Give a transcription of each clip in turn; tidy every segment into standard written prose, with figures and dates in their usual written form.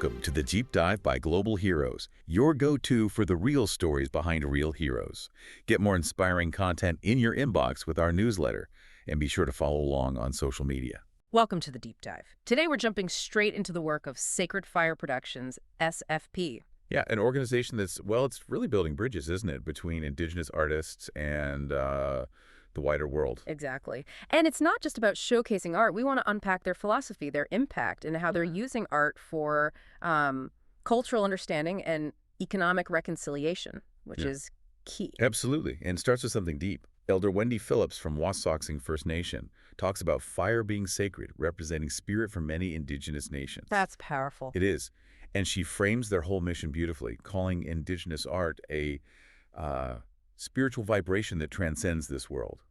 Welcome to the Deep Dive by Global Heroes, your go-to for the real stories behind real heroes. Get more inspiring content in your inbox with our newsletter, and be sure to follow along on social media. Welcome to the Deep Dive. Today we're jumping straight into the work of Sacred Fire Productions, SFP. Yeah, an organization that's, well, it's really building bridges, isn't it, between Indigenous artists and the wider world. Exactly. And it's not just about showcasing art. We want to unpack their philosophy, their impact, and how they're using art for cultural understanding and economic reconciliation, which is key. Absolutely, and starts with something deep. Elder Wendy Phillips from Wasauksing First Nation talks about fire being sacred, representing spirit for many Indigenous nations. That's powerful. It is. And she frames their whole mission beautifully, calling Indigenous art a spiritual vibration that transcends this world,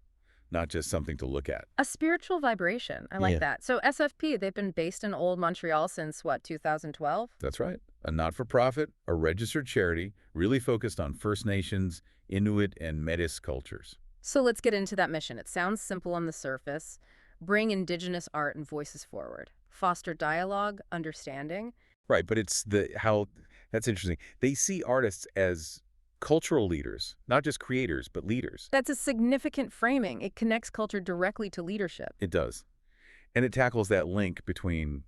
not just something to look at. A spiritual vibration. I like that. So SFP, they've been based in Old Montreal since, what, 2012? That's right. A not-for-profit, a registered charity, really focused on First Nations, Inuit, and Métis cultures. So let's get into that mission. It sounds simple on the surface. Bring Indigenous art and voices forward. Foster dialogue, understanding. Right, but it's that's interesting. They see artists as cultural leaders, not just creators, but leaders. That's a significant framing. It connects culture directly to leadership. It does. And it tackles that link between,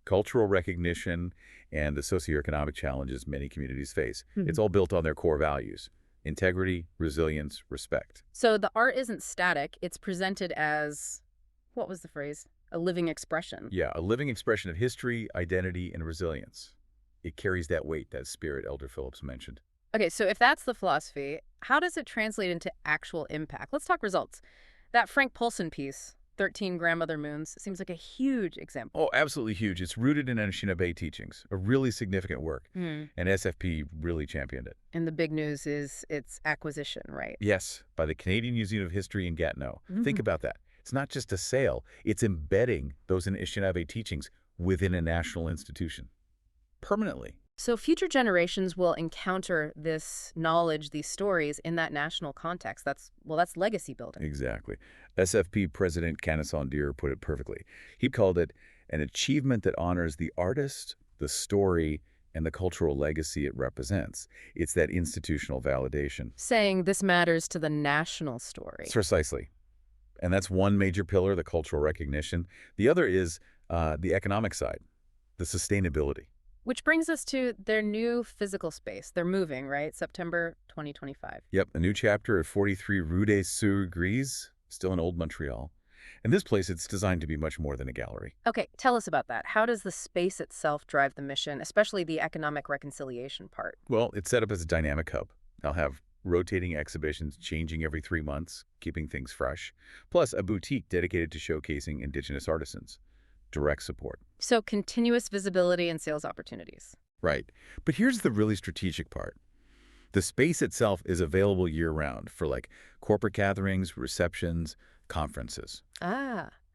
cultural recognition and the socioeconomic challenges many communities face. It's all built on their core values: integrity, resilience, respect. So the art isn't static. It's presented as, what was the phrase? A living expression. Yeah, a living expression of history, identity, and resilience. It carries that weight, that spirit Elder Phillips mentioned. Okay, so if that's the philosophy, how does it translate into actual impact? Let's talk results. That Frank Polson piece, 13 Grandmother Moons, seems like a huge example. Oh, absolutely huge. It's rooted in Anishinaabe teachings, a really significant work, and SFP really championed it. And the big news is its acquisition, right? Yes, by the Canadian Museum of History in Gatineau. Think about that. It's not just a sale. It's embedding those Anishinaabe teachings within a national institution permanently. So future generations will encounter this knowledge, these stories in that national context. That's legacy building. Exactly. SFP President Kanason Deer put it perfectly. He called it an achievement that honors the artist, the story, and the cultural legacy it represents. It's that institutional validation. Saying this matters to the national story. Precisely. And that's one major pillar, the cultural recognition. The other is the economic side, the sustainability. Which brings us to their new physical space. They're moving, right? September 2025. Yep, a new chapter at 43 Rue des Sœurs Grises, still in Old Montreal. In this place, it's designed to be much more than a gallery. Okay, tell us about that. How does the space itself drive the mission, especially the economic reconciliation part? Well, it's set up as a dynamic hub. They'll have rotating exhibitions changing every 3 months, keeping things fresh, plus a boutique dedicated to showcasing Indigenous artisans. Direct support. So continuous visibility and sales opportunities. Right. But here's the really strategic part. The space itself is available year-round for corporate gatherings, receptions, conferences.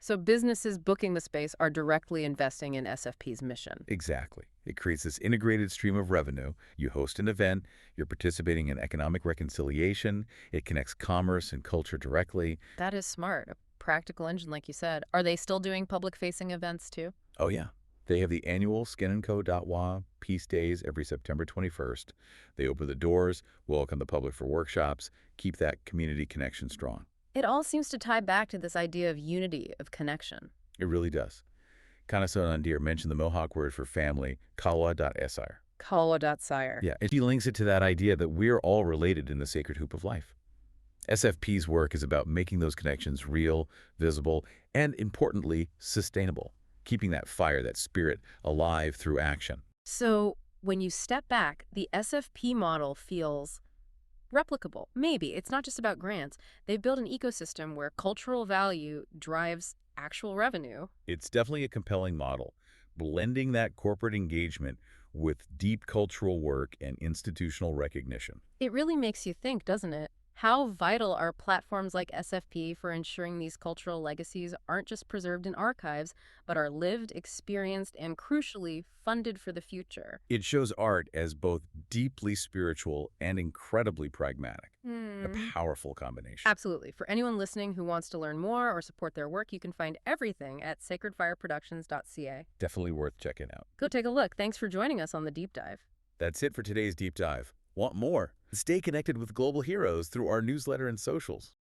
So businesses booking the space are directly investing in SFP's mission. Exactly. It creates this integrated stream of revenue. You host an event, you're participating in economic reconciliation, it connects commerce and culture directly. That is smart. A practical engine, like you said. Are they still doing public-facing events, too? Oh, yeah. They have the annual Skinandco.wa Peace Days every September 21st. They open the doors, welcome the public for workshops, keep that community connection strong. It all seems to tie back to this idea of unity, of connection. It really does. Kanason Deer mentioned the Mohawk word for family, kawa.sire. Kawa.sire. Yeah, and he links it to that idea that we're all related in the sacred hoop of life. SFP's work is about making those connections real, visible, and importantly, sustainable, keeping that fire, that spirit, alive through action. So when you step back, the SFP model feels replicable. Maybe. It's not just about grants. They've built an ecosystem where cultural value drives actual revenue. It's definitely a compelling model, blending that corporate engagement with deep cultural work and institutional recognition. It really makes you think, doesn't it? How vital are platforms like SFP for ensuring these cultural legacies aren't just preserved in archives, but are lived, experienced, and crucially funded for the future? It shows art as both deeply spiritual and incredibly pragmatic. A Hmm. powerful combination. Absolutely. For anyone listening who wants to learn more or support their work, you can find everything at sacredfireproductions.ca. Definitely worth checking out. Go take a look. Thanks for joining us on the deep dive. That's it for today's deep dive. Want more? Stay connected with global heroes through our newsletter and socials.